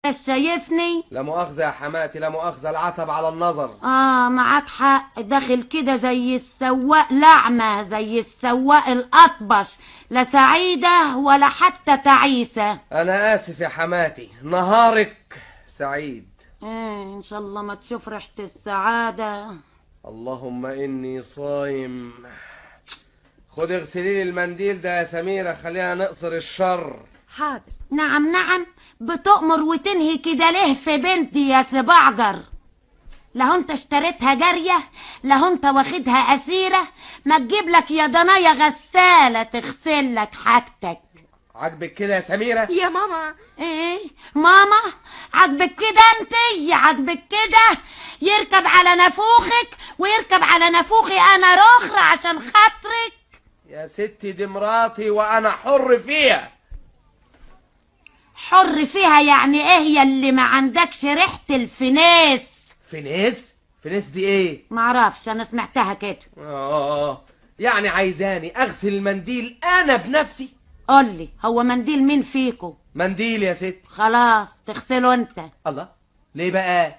انت شايفني؟ لا مؤاخذة يا حماتي، لا مؤاخذة، العتب على النظر. معاك حق، داخل كده زي السواق لعمة، زي السواق الأطبش، لا سعيدة ولا حتى تعيسة. انا اسف يا حماتي، نهارك سعيد. ان شاء الله ما تشوف ريحة السعادة. اللهم اني صايم. خد اغسلي لي المنديل ده يا سميرة، خلينا نقصر الشر. حاضر. نعم نعم، بتؤمر وتنهي كده ليه في بنتي يا سبعجر؟ لو انت اشتريتها جارية، لو انت واخدها اسيرة، ما تجيب لك يا ضنايا غسالة تغسل لك حاجتك. عاجبك كده يا سميرة؟ يا ماما. ايه ماما؟ عاجبك كده انتي؟ عاجبك كده يركب على نافوخك ويركب على نافوخي انا رخرة عشان خاطرك؟ يا ستي دي مراتي وانا حر فيها. حر فيها يعني ايه يا اللي ما عندكش ريحة الفنيس؟ فنيس؟ فنيس دي ايه؟ معرفش، انا سمعتها كده. يعني عايزاني اغسل المنديل انا بنفسي؟ قولي، هو منديل مين فيكو؟ منديل يا ستي. خلاص تغسله انت. الله، ليه بقى؟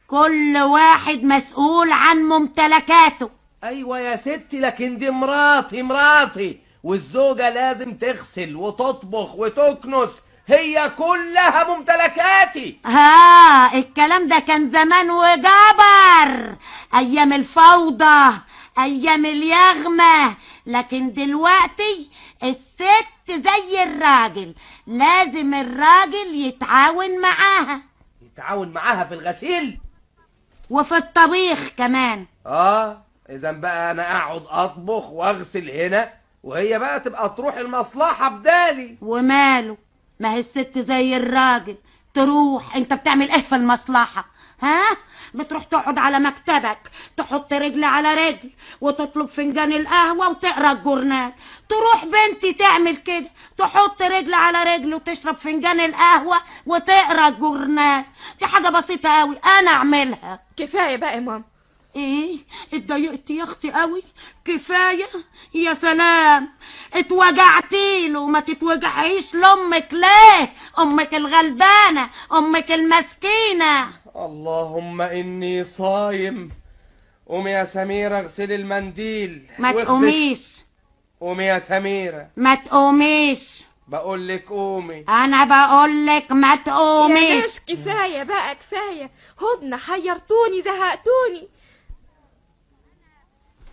كل واحد مسؤول عن ممتلكاته. ايوه يا ستي، لكن دي مراتي والزوجة لازم تغسل وتطبخ وتكنس، هي كلها ممتلكاتي. الكلام ده كان زمان وجبر، ايام الفوضى، ايام اليغمة. لكن دلوقتي الست زي الراجل، لازم الراجل يتعاون معاها. يتعاون معاها في الغسيل وفي الطبيخ كمان. اذا بقى انا اقعد اطبخ واغسل هنا، وهي بقى تبقى تروح المصلحة بدالي. وماله، ما هي الست زي الراجل تروح. انت بتعمل ايه في المصلحة؟ بتروح تقعد على مكتبك، تحط رجل على رجل وتطلب فنجان القهوة وتقرا الجورنال. تروح بنتي تعمل كده، تحط رجل على رجل وتشرب فنجان القهوة وتقرا الجورنال. دي حاجة بسيطة قوي، انا اعملها. كفاية بقى يا ماما. ايه اتضايقتي يا اختي قوي؟ كفايه؟ يا سلام، اتوجعتي له، ما تتوجعيش لامك ليه؟ امك الغلبانه، امك المسكينه. اللهم اني صايم. قومي يا سميرة اغسلي المنديل. ما تقوميش. قومي يا سميرة. ما تقوميش. بقول لك قومي. انا بقول لك ما تقوميش. يا ناس كفاية بقى، كفاية هدنة، حيرتوني، زهقتوني.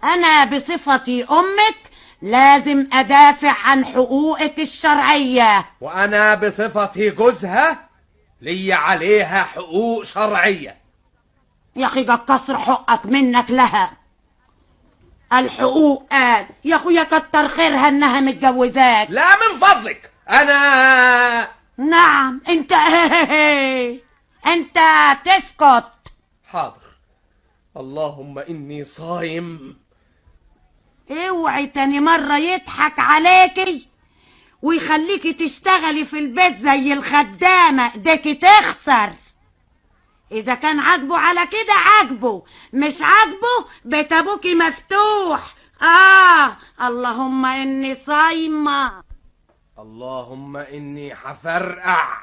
أنا بصفتي أمك لازم أدافع عن حقوقك الشرعية، وأنا بصفتي جوزها لي عليها حقوق شرعية. يا أخي جا كسر حقك منك لها. الحقوق قال يا أخويا كتر خيرها إنها متجوزاك. لا من فضلك، أنا نعم أنت أنت تسكت. حاضر. اللهم إني صايم. اوعي تاني مرة يضحك عليكي ويخليكي تشتغلي في البيت زي الخدامة، ديكي تخسر. اذا كان عاجبه على كده عاجبه، مش عاجبه بيت ابوكي مفتوح. اللهم اني صايمة. اللهم إني حفرقع.